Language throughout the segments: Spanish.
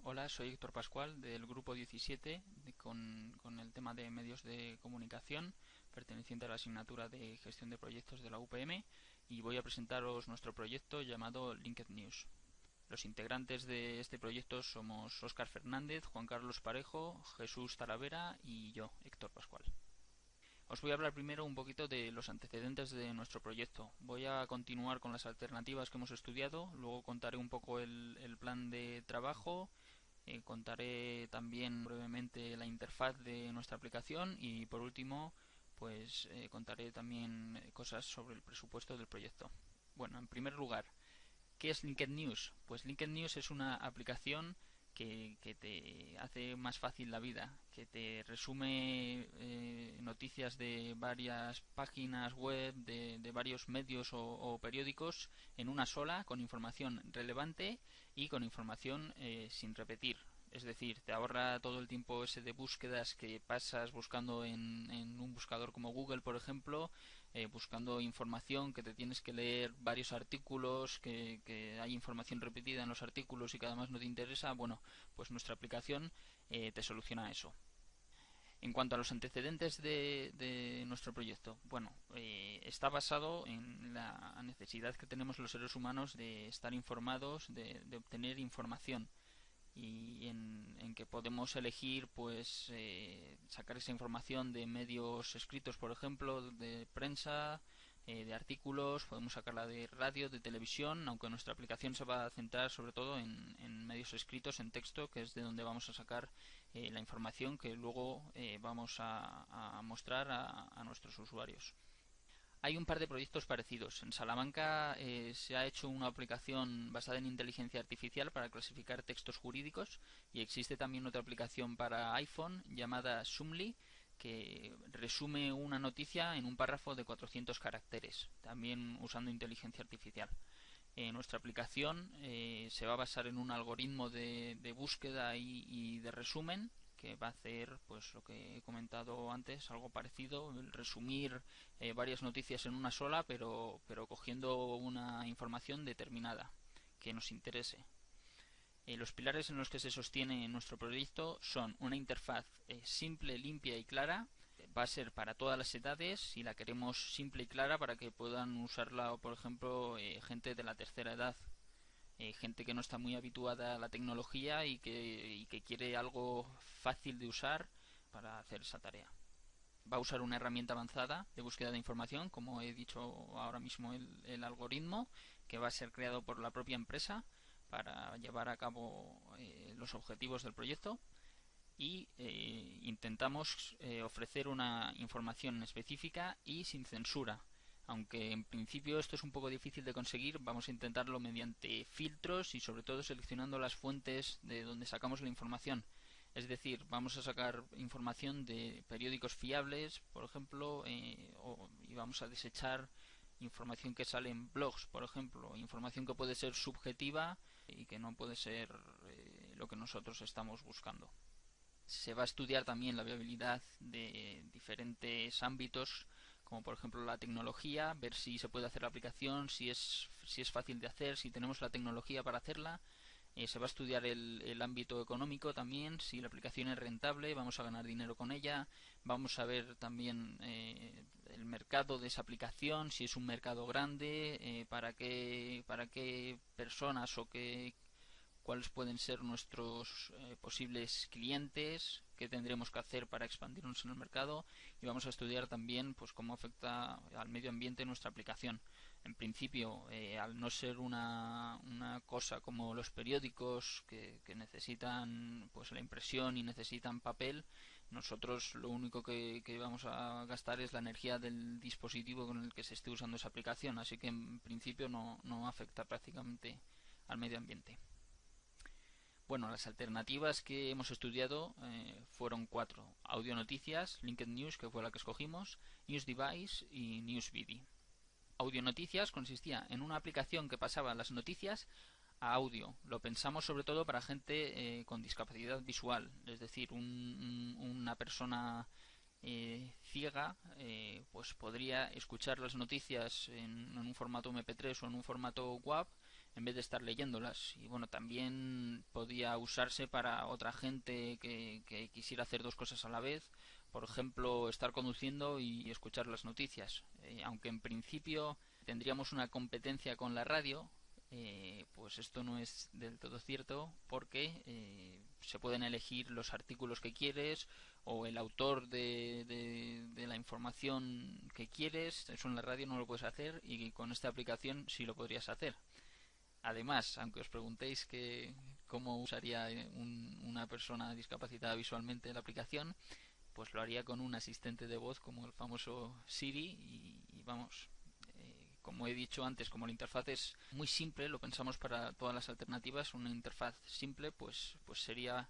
Hola, soy Héctor Pascual del grupo 17 con el tema de medios de comunicación perteneciente a la asignatura de gestión de proyectos de la UPM y voy a presentaros nuestro proyecto llamado Linked News. Los integrantes de este proyecto somos Óscar Fernández, Juan Carlos Parejo, Jesús Talavera y yo, Héctor Pascual. Os voy a hablar primero un poquito de los antecedentes de nuestro proyecto. Voy a continuar con las alternativas que hemos estudiado, luego contaré un poco el plan de trabajo. Contaré también brevemente la interfaz de nuestra aplicación y por último pues contaré también cosas sobre el presupuesto del proyecto. Bueno, en primer lugar, ¿qué es Linked News? Pues Linked News es una aplicación que te hace más fácil la vida, que te resume noticias de varias páginas web, de varios medios o periódicos en una sola, con información relevante y con información sin repetir. Es decir, te ahorra todo el tiempo ese de búsquedas que pasas buscando en un buscador como Google, por ejemplo, buscando información, que te tienes que leer varios artículos, que hay información repetida en los artículos y que además no te interesa. Bueno, pues nuestra aplicación te soluciona eso. En cuanto a los antecedentes de nuestro proyecto, bueno, está basado en la necesidad que tenemos los seres humanos de estar informados, de obtener información y en que podemos elegir pues sacar esa información de medios escritos, por ejemplo, de prensa, de artículos, podemos sacarla de radio, de televisión, aunque nuestra aplicación se va a centrar sobre todo en medios escritos, en texto, que es de donde vamos a sacar la información que luego vamos a mostrar a nuestros usuarios. Hay un par de proyectos parecidos. En Salamanca se ha hecho una aplicación basada en inteligencia artificial para clasificar textos jurídicos y existe también otra aplicación para iPhone llamada Zoomly que resume una noticia en un párrafo de 400 caracteres, también usando inteligencia artificial. Nuestra aplicación se va a basar en un algoritmo de búsqueda y de resumen que va a hacer pues lo que he comentado antes, algo parecido, el resumir varias noticias en una sola, pero cogiendo una información determinada que nos interese. Los pilares en los que se sostiene nuestro proyecto son una interfaz simple, limpia y clara. Va a ser para todas las edades, si la queremos simple y clara para que puedan usarla, por ejemplo, gente de la tercera edad, gente que no está muy habituada a la tecnología y que quiere algo fácil de usar para hacer esa tarea. Va a usar una herramienta avanzada de búsqueda de información, como he dicho ahora mismo el algoritmo, que va a ser creado por la propia empresa para llevar a cabo los objetivos del proyecto y intentamos ofrecer una información específica y sin censura. Aunque en principio esto es un poco difícil de conseguir, vamos a intentarlo mediante filtros y sobre todo seleccionando las fuentes de donde sacamos la información. Es decir, vamos a sacar información de periódicos fiables, por ejemplo, y vamos a desechar información que sale en blogs, por ejemplo, información que puede ser subjetiva y que no puede ser lo que nosotros estamos buscando. Se va a estudiar también la viabilidad de diferentes ámbitos, como por ejemplo la tecnología, ver si se puede hacer la aplicación, si es fácil de hacer, si tenemos la tecnología para hacerla. Se va a estudiar el ámbito económico también, si la aplicación es rentable, vamos a ganar dinero con ella. Vamos a ver también el mercado de esa aplicación, si es un mercado grande, para qué personas o qué cuáles pueden ser nuestros posibles clientes, qué tendremos que hacer para expandirnos en el mercado y vamos a estudiar también pues cómo afecta al medio ambiente nuestra aplicación. En principio, al no ser una cosa como los periódicos que necesitan pues la impresión y necesitan papel, nosotros lo único que vamos a gastar es la energía del dispositivo con el que se esté usando esa aplicación, así que en principio no afecta prácticamente al medio ambiente. Bueno, las alternativas que hemos estudiado fueron cuatro: Audio Noticias, Linked News, que fue la que escogimos, News Device y Newsbuddy. Audio Noticias consistía en una aplicación que pasaba las noticias a audio. Lo pensamos sobre todo para gente con discapacidad visual, es decir, una persona ciega pues podría escuchar las noticias en un formato MP3 o en un formato WAV en vez de estar leyéndolas. Y bueno, también podía usarse para otra gente que quisiera hacer dos cosas a la vez, por ejemplo, estar conduciendo y escuchar las noticias. Aunque en principio tendríamos una competencia con la radio, pues esto no es del todo cierto, porque se pueden elegir los artículos que quieres o el autor de la información que quieres. Eso en la radio no lo puedes hacer, y con esta aplicación sí lo podrías hacer. Además, aunque os preguntéis cómo usaría una persona discapacitada visualmente la aplicación, pues lo haría con un asistente de voz como el famoso Siri. Y vamos, como he dicho antes, como la interfaz es muy simple, lo pensamos para todas las alternativas, una interfaz simple pues sería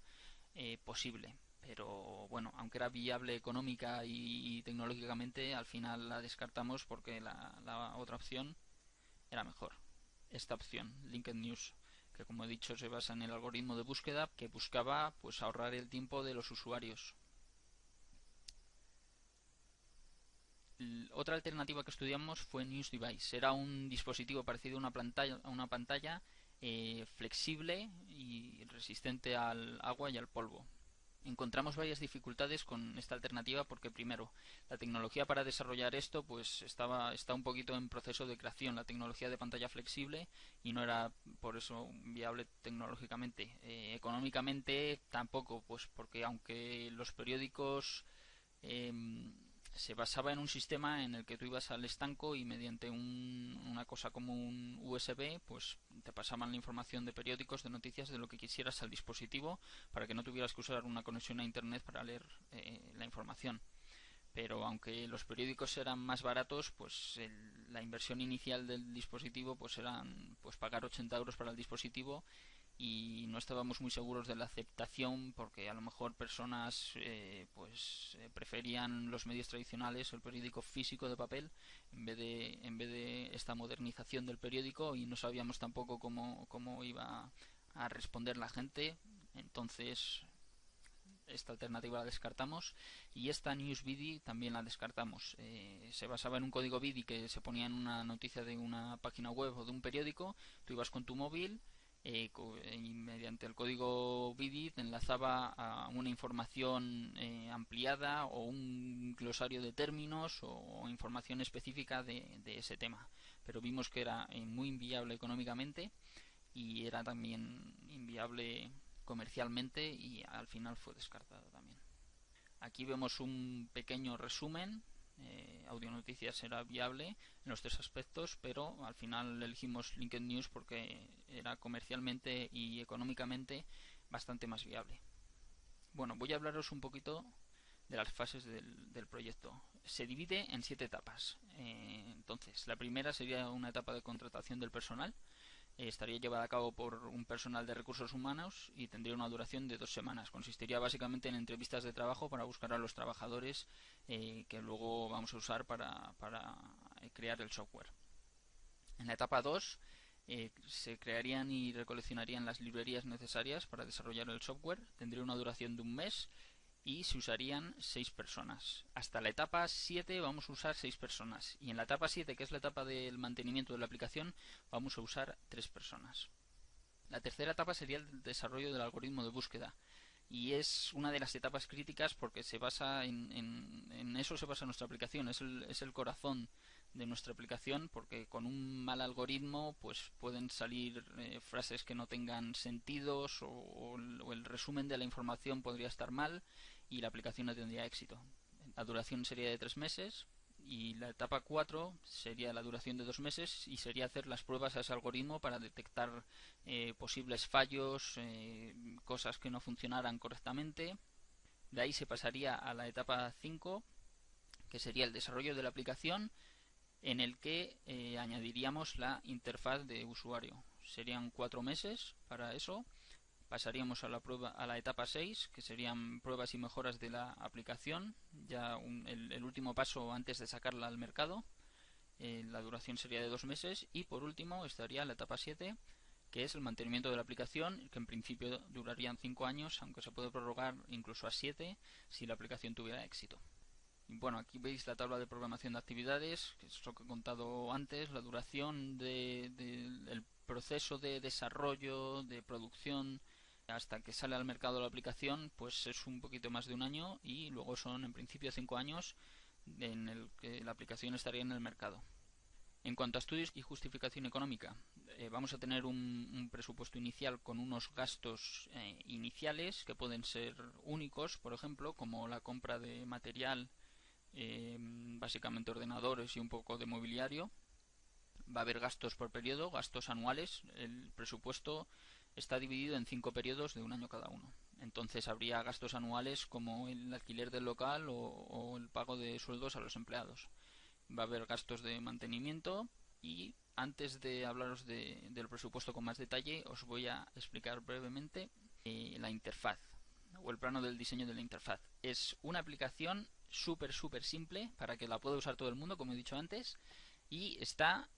posible. Pero bueno, aunque era viable económica y tecnológicamente, al final la descartamos porque la otra opción era mejor. Esta opción, Linked News, que como he dicho se basa en el algoritmo de búsqueda que buscaba pues ahorrar el tiempo de los usuarios. Otra alternativa que estudiamos fue News Device. Era un dispositivo parecido a una pantalla flexible y resistente al agua y al polvo. Encontramos varias dificultades con esta alternativa porque, primero, la tecnología para desarrollar esto pues está un poquito en proceso de creación, la tecnología de pantalla flexible, y no era por eso viable tecnológicamente. Económicamente tampoco, pues porque aunque los periódicos eh, se basaba en un sistema en el que tú ibas al estanco y mediante una cosa como un USB pues te pasaban la información de periódicos, de noticias, de lo que quisieras al dispositivo, para que no tuvieras que usar una conexión a internet para leer la información. Pero aunque los periódicos eran más baratos, pues la inversión inicial del dispositivo pues eran pues pagar 80 euros para el dispositivo, y no estábamos muy seguros de la aceptación porque a lo mejor personas preferían los medios tradicionales, el periódico físico de papel, en vez de esta modernización del periódico, y no sabíamos tampoco cómo iba a responder la gente. Entonces esta alternativa la descartamos, y esta NewsBidi también la descartamos. Se basaba en un código BIDI que se ponía en una noticia de una página web o de un periódico. Tú ibas con tu móvil y mediante el código BIDI te enlazaba a una información ampliada o un glosario de términos o información específica de ese tema. Pero vimos que era muy inviable económicamente y era también inviable comercialmente, y al final fue descartado también. Aquí vemos un pequeño resumen. Audionoticias era viable en los tres aspectos, pero al final elegimos Linked News porque era comercialmente y económicamente bastante más viable. Bueno, voy a hablaros un poquito de las fases del proyecto. Se divide en 7 etapas. Entonces, la primera sería una etapa de contratación del personal. Estaría llevada a cabo por un personal de recursos humanos y tendría una duración de 2 semanas. Consistiría básicamente en entrevistas de trabajo para buscar a los trabajadores que luego vamos a usar para crear el software. En la etapa 2 se crearían y recoleccionarían las librerías necesarias para desarrollar el software. Tendría una duración de un mes y se usarían 6 personas. Hasta la etapa 7 vamos a usar 6 personas, y en la etapa 7, que es la etapa del mantenimiento de la aplicación, vamos a usar 3 personas. La tercera etapa sería el desarrollo del algoritmo de búsqueda, y es una de las etapas críticas porque se basa en eso se basa nuestra aplicación, es el corazón de nuestra aplicación, porque con un mal algoritmo pues pueden salir frases que no tengan sentidos, o el resumen de la información podría estar mal y la aplicación no tendría éxito. La duración sería de 3 meses, y la etapa 4 sería la duración de 2 meses, y sería hacer las pruebas a ese algoritmo para detectar posibles fallos, cosas que no funcionaran correctamente. De ahí se pasaría a la etapa 5, que sería el desarrollo de la aplicación, en el que añadiríamos la interfaz de usuario. Serían 4 meses para eso. Pasaríamos a la etapa 6, que serían pruebas y mejoras de la aplicación, ya el último paso antes de sacarla al mercado. La duración sería de 2 meses. Y por último estaría la etapa 7, que es el mantenimiento de la aplicación, que en principio durarían 5 años, aunque se puede prorrogar incluso a 7 si la aplicación tuviera éxito. Bueno, aquí veis la tabla de programación de actividades, que es lo que he contado antes. La duración del proceso de desarrollo, de producción, hasta que sale al mercado la aplicación, pues es un poquito más de un año, y luego son en principio 5 años en el que la aplicación estaría en el mercado. En cuanto a estudios y justificación económica, vamos a tener un presupuesto inicial con unos gastos iniciales que pueden ser únicos, por ejemplo, como la compra de material, básicamente ordenadores y un poco de mobiliario. Va a haber gastos por periodo, gastos anuales. El presupuesto está dividido en 5 periodos de un año cada uno. Entonces habría gastos anuales como el alquiler del local o el pago de sueldos a los empleados. Va a haber gastos de mantenimiento, y antes de hablaros del presupuesto con más detalle, os voy a explicar brevemente la interfaz o el plano del diseño de la interfaz. Es una aplicación súper simple para que la pueda usar todo el mundo, como he dicho antes, y está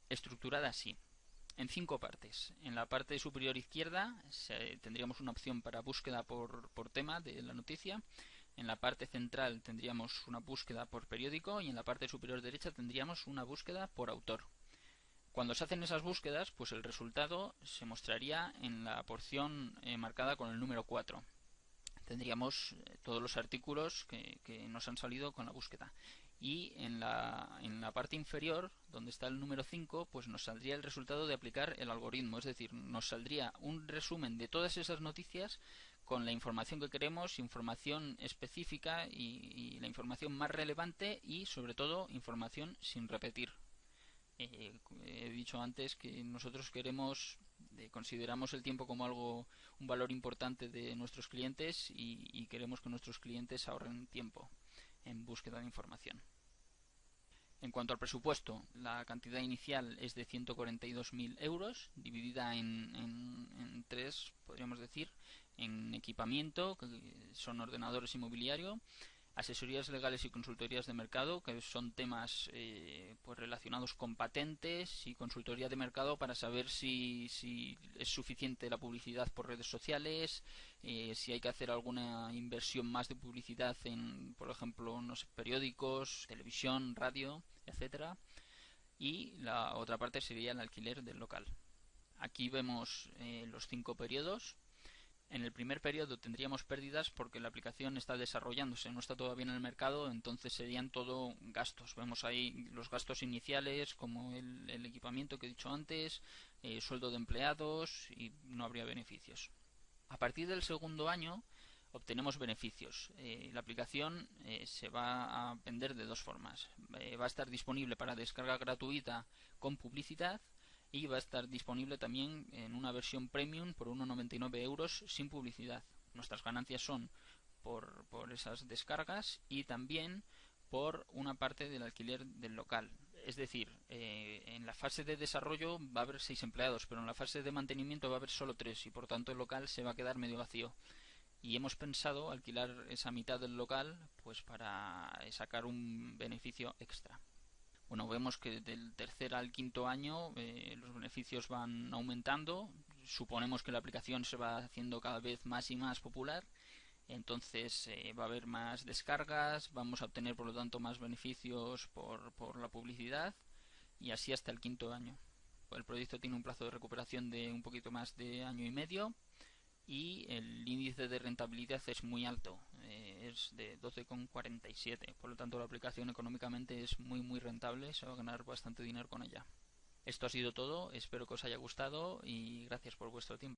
estructurada así, en 5 partes. En la parte superior izquierda tendríamos una opción para búsqueda por tema de la noticia. En la parte central tendríamos una búsqueda por periódico, y en la parte superior derecha tendríamos una búsqueda por autor. Cuando se hacen esas búsquedas, pues el resultado se mostraría en la porción marcada con el número 4. Tendríamos todos los artículos que nos han salido con la búsqueda. Y en la parte inferior, donde está el número 5, pues nos saldría el resultado de aplicar el algoritmo. Es decir, nos saldría un resumen de todas esas noticias con la información que queremos, información específica y la información más relevante, y sobre todo información sin repetir. He dicho antes que nosotros consideramos el tiempo como un valor importante de nuestros clientes, y queremos que nuestros clientes ahorren tiempo en búsqueda de información. En cuanto al presupuesto, la cantidad inicial es de 142.000 euros, dividida en tres, podríamos decir: en equipamiento, que son ordenadores y mobiliario; asesorías legales y consultorías de mercado, que son temas pues relacionados con patentes; y consultoría de mercado para saber si es suficiente la publicidad por redes sociales, si hay que hacer alguna inversión más de publicidad en, por ejemplo, no sé, periódicos, televisión, radio, etcétera. Y la otra parte sería el alquiler del local. Aquí vemos los 5 periodos. En el primer periodo tendríamos pérdidas porque la aplicación está desarrollándose, no está todavía en el mercado, entonces serían todo gastos. Vemos ahí los gastos iniciales, como el equipamiento que he dicho antes, sueldo de empleados, y no habría beneficios. A partir del segundo año obtenemos beneficios. La aplicación se va a vender de dos formas. Va a estar disponible para descarga gratuita con publicidad, y va a estar disponible también en una versión premium por 1,99 euros sin publicidad. Nuestras ganancias son por esas descargas, y también por una parte del alquiler del local. Es decir, en la fase de desarrollo va a haber 6 empleados, pero en la fase de mantenimiento va a haber solo 3, y por tanto el local se va a quedar medio vacío. Y hemos pensado alquilar esa mitad del local pues para sacar un beneficio extra. Bueno, vemos que del tercer al quinto año los beneficios van aumentando. Suponemos que la aplicación se va haciendo cada vez más y más popular. Entonces va a haber más descargas, vamos a obtener por lo tanto más beneficios por la publicidad, y así hasta el quinto año. El proyecto tiene un plazo de recuperación de un poquito más de año y medio, y el índice de rentabilidad es muy alto, es de 12,47. Por lo tanto, la aplicación económicamente es muy rentable, se va a ganar bastante dinero con ella. Esto ha sido todo, espero que os haya gustado y gracias por vuestro tiempo.